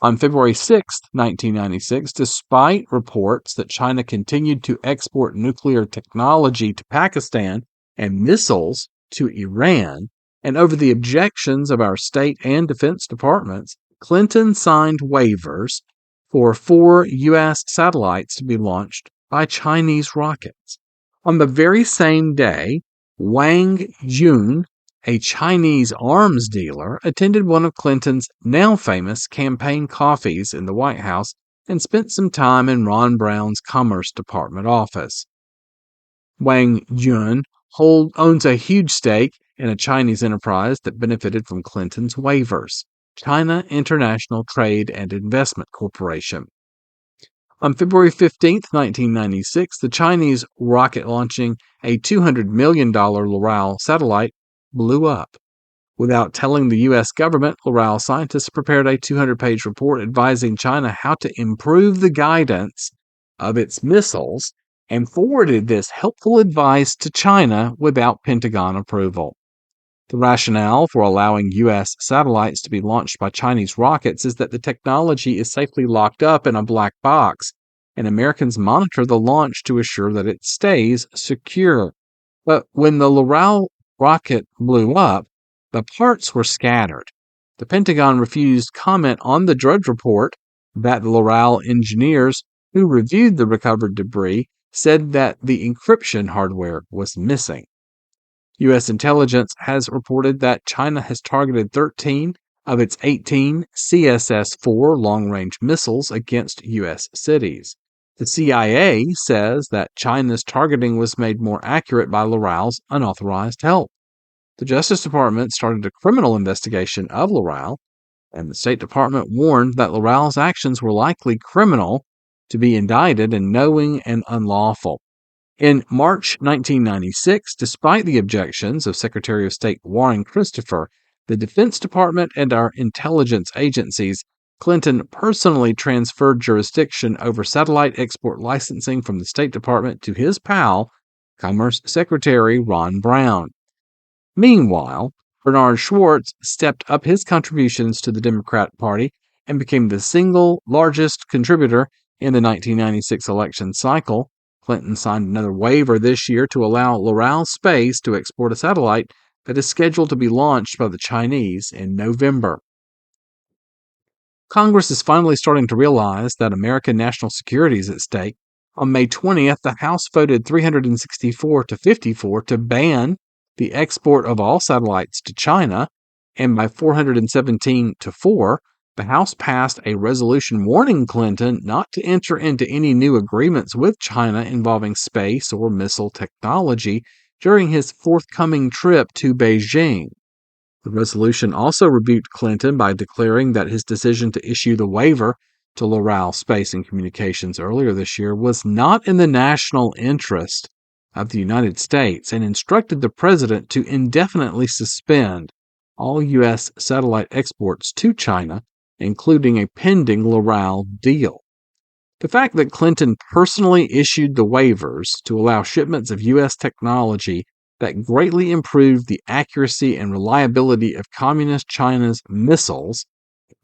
On February 6, 1996, despite reports that China continued to export nuclear technology to Pakistan and missiles to Iran, and over the objections of our State and Defense Departments, Clinton signed waivers for 4 U.S. satellites to be launched by Chinese rockets. On the very same day, Wang Yun, a Chinese arms dealer, attended one of Clinton's now famous campaign coffees in the White House and spent some time in Ron Brown's Commerce Department office. Wang Yun owns a huge stake in a Chinese enterprise that benefited from Clinton's waivers, China International Trade and Investment Corporation. On February 15, 1996, the Chinese rocket launching a $200 million Loral satellite blew up. Without telling the U.S. government, Loral scientists prepared a 200-page report advising China how to improve the guidance of its missiles and forwarded this helpful advice to China without Pentagon approval. The rationale for allowing U.S. satellites to be launched by Chinese rockets is that the technology is safely locked up in a black box, and Americans monitor the launch to assure that it stays secure. But when the Loral rocket blew up, the parts were scattered. The Pentagon refused comment on the Drudge report that the Loral engineers who reviewed the recovered debris said that the encryption hardware was missing. U.S. intelligence has reported that China has targeted 13 of its 18 CSS-4 long-range missiles against U.S. cities. The CIA says that China's targeting was made more accurate by Loral's unauthorized help. The Justice Department started a criminal investigation of Loral, and the State Department warned that Loral's actions were likely criminal, to be indicted and knowing and unlawful. In March 1996, despite the objections of Secretary of State Warren Christopher, the Defense Department and our intelligence agencies Clinton personally transferred jurisdiction over satellite export licensing from the State Department to his pal, Commerce Secretary Ron Brown. Meanwhile, Bernard Schwartz stepped up his contributions to the Democrat Party and became the single largest contributor in the 1996 election cycle. Clinton signed another waiver this year to allow Loral Space to export a satellite that is scheduled to be launched by the Chinese in November. Congress is finally starting to realize that American national security is at stake. On May 20th, the House voted 364 to 54 to ban the export of all satellites to China, and by 417 to 4, the House passed a resolution warning Clinton not to enter into any new agreements with China involving space or missile technology during his forthcoming trip to Beijing. The resolution also rebuked Clinton by declaring that his decision to issue the waiver to Loral Space and Communications earlier this year was not in the national interest of the United States and instructed the president to indefinitely suspend all U.S. satellite exports to China, including a pending Loral deal. The fact that Clinton personally issued the waivers to allow shipments of U.S. technology that greatly improved the accuracy and reliability of Communist China's missiles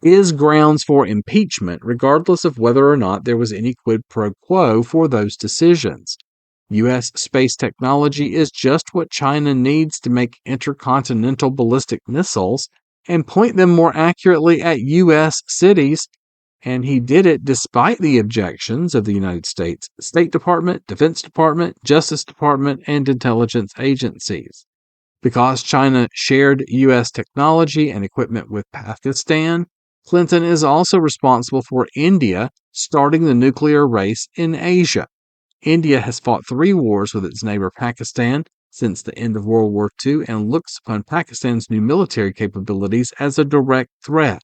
is grounds for impeachment, regardless of whether or not there was any quid pro quo for those decisions. U.S. space technology is just what China needs to make intercontinental ballistic missiles and point them more accurately at U.S. cities, and he did it despite the objections of the United States State Department, Defense Department, Justice Department, and intelligence agencies. Because China shared U.S. technology and equipment with Pakistan, Clinton is also responsible for India starting the nuclear race in Asia. India has fought 3 wars with its neighbor Pakistan since the end of World War II and looks upon Pakistan's new military capabilities as a direct threat.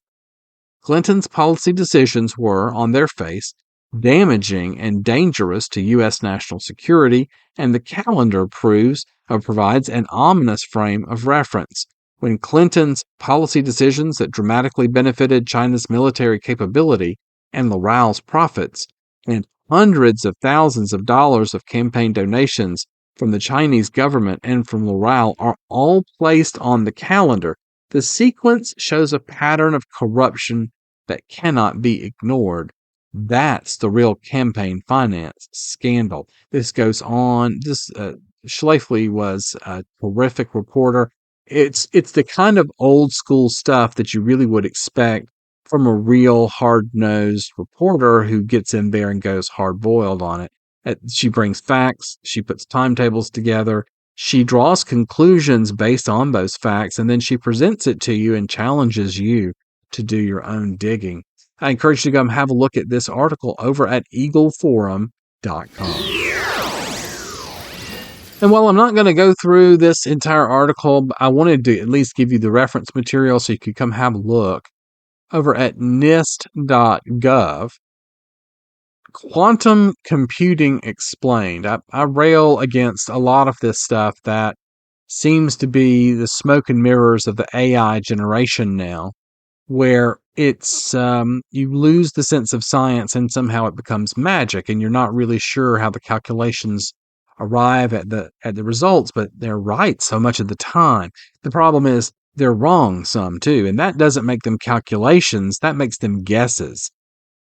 Clinton's policy decisions were, on their face, damaging and dangerous to U.S. national security, and the calendar provides an ominous frame of reference. When Clinton's policy decisions that dramatically benefited China's military capability and Loral's profits, and hundreds of thousands of dollars of campaign donations from the Chinese government and from Loral are all placed on the calendar, the sequence shows a pattern of corruption that cannot be ignored. That's the real campaign finance scandal. This goes on. Schlafly was a terrific reporter. It's the kind of old school stuff that you really would expect from a real hard-nosed reporter who gets in there and goes hard-boiled on it. She brings facts. She puts timetables together. She draws conclusions based on those facts, and then she presents it to you and challenges you to do your own digging. I encourage you to come have a look at this article over at eagleforum.com. And while I'm not going to go through this entire article, I wanted to at least give you the reference material so you could come have a look. Over at nist.gov, Quantum Computing Explained. I rail against a lot of this stuff that seems to be the smoke and mirrors of the AI generation now, where it's you lose the sense of science and somehow it becomes magic, and you're not really sure how the calculations arrive at the results, but they're right so much of the time. The problem is they're wrong some too, and that doesn't make them calculations, that makes them guesses.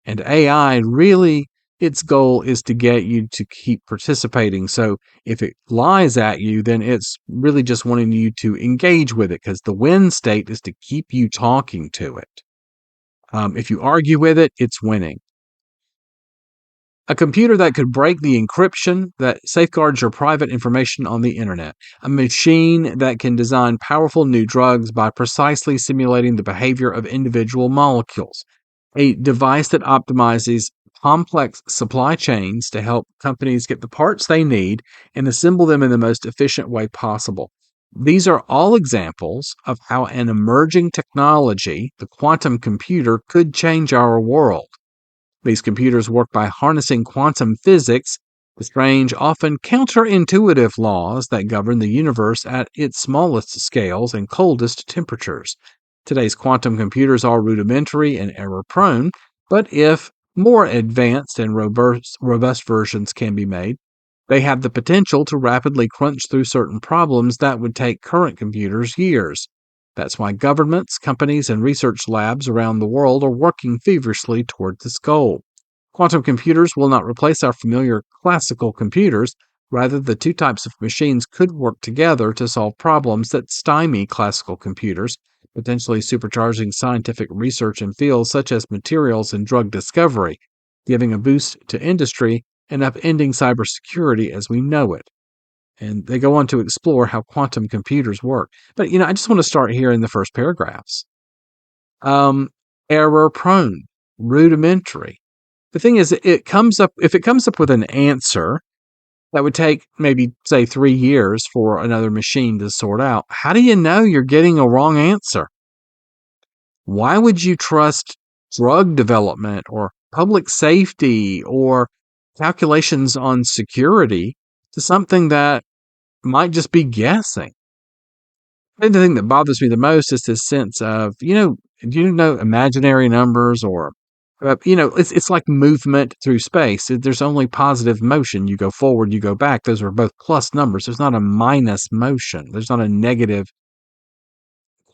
And AI really, its goal is to get you to keep participating. So if it lies at you, then it's really just wanting you to engage with it, because the win state is to keep you talking to it. If you argue with it, it's winning. A computer that could break the encryption that safeguards your private information on the internet. A machine that can design powerful new drugs by precisely simulating the behavior of individual molecules. A device that optimizes complex supply chains to help companies get the parts they need and assemble them in the most efficient way possible. These are all examples of how an emerging technology, the quantum computer, could change our world. These computers work by harnessing quantum physics, the strange, often counterintuitive laws that govern the universe at its smallest scales and coldest temperatures. Today's quantum computers are rudimentary and error-prone, but if more advanced and robust versions can be made, they have the potential to rapidly crunch through certain problems that would take current computers years. That's why governments, companies, and research labs around the world are working feverishly toward this goal. Quantum computers will not replace our familiar classical computers. Rather, the two types of machines could work together to solve problems that stymie classical computers, potentially supercharging scientific research in fields such as materials and drug discovery, giving a boost to industry and upending cybersecurity as we know it. And they go on to explore how quantum computers work. But, I just want to start here in the first paragraphs. Error-prone, rudimentary. The thing is, if it comes up with an answer that would take maybe, say, 3 years for another machine to sort out, how do you know you're getting a wrong answer? Why would you trust drug development or public safety or calculations on security to something that might just be guessing? And the thing that bothers me the most is this sense of, imaginary numbers or it's like movement through space. There's only positive motion. You go forward, you go back. Those are both plus numbers. There's not a minus motion. There's not a negative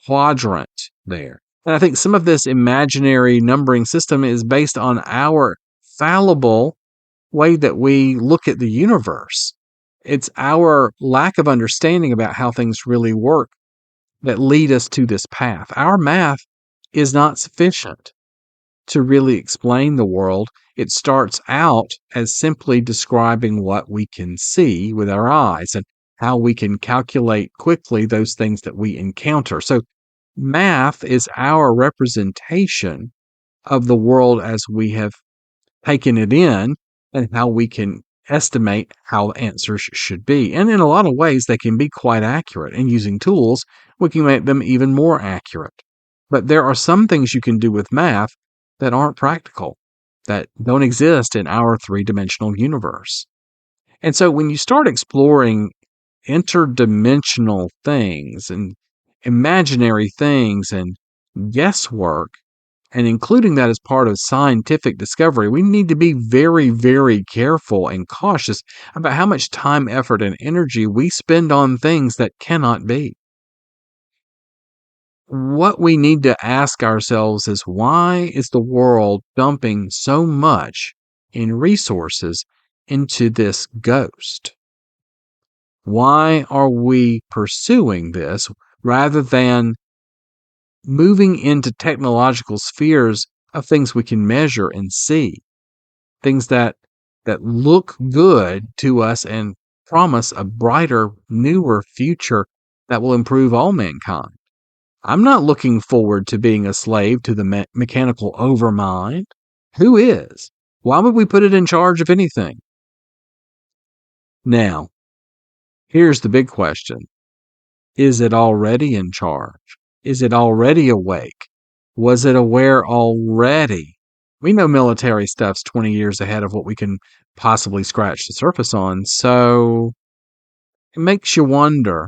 quadrant there. And I think some of this imaginary numbering system is based on our fallible way that we look at the universe. It's our lack of understanding about how things really work that lead us to this path. Our math is not sufficient to really explain the world. It starts out as simply describing what we can see with our eyes and how we can calculate quickly those things that we encounter. So math is our representation of the world as we have taken it in and how we can estimate how answers should be. And in a lot of ways, they can be quite accurate. And using tools, we can make them even more accurate. But there are some things you can do with math that aren't practical, that don't exist in our three-dimensional universe. And so when you start exploring interdimensional things and imaginary things and guesswork, and including that as part of scientific discovery, we need to be very, very careful and cautious about how much time, effort, and energy we spend on things that cannot be. What we need to ask ourselves is, why is the world dumping so much in resources into this ghost? Why are we pursuing this rather than moving into technological spheres of things we can measure and see, things that look good to us and promise a brighter, newer future that will improve all mankind? I'm not looking forward to being a slave to the mechanical overmind. Who is? Why would we put it in charge of anything? Now, here's the big question. Is it already in charge? Is it already awake? Was it aware already? We know military stuff's 20 years ahead of what we can possibly scratch the surface on, so it makes you wonder,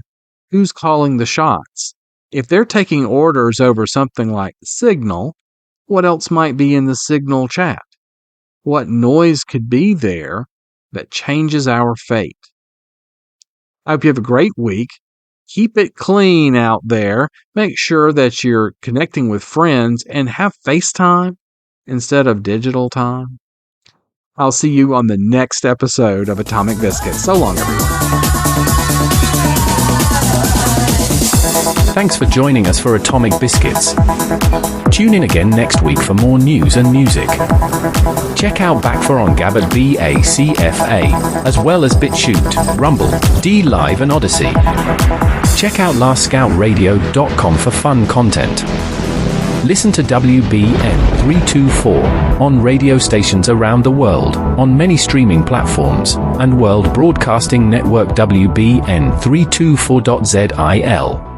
who's calling the shots? If they're taking orders over something like Signal, what else might be in the Signal chat? What noise could be there that changes our fate? I hope you have a great week. Keep it clean out there. Make sure that you're connecting with friends and have FaceTime instead of digital time. I'll see you on the next episode of Atomic Biscuits. So long, everyone. Thanks for joining us for Atomic Biscuits. Tune in again next week for more news and music. Check out BACFA on Gab at BACFA, as well as Bitchute, Rumble, D-Live and Odysee. Check out LastScoutRadio.com for fun content. Listen to WBN 324 on radio stations around the world, on many streaming platforms, and World Broadcasting Network WBN 324.zil.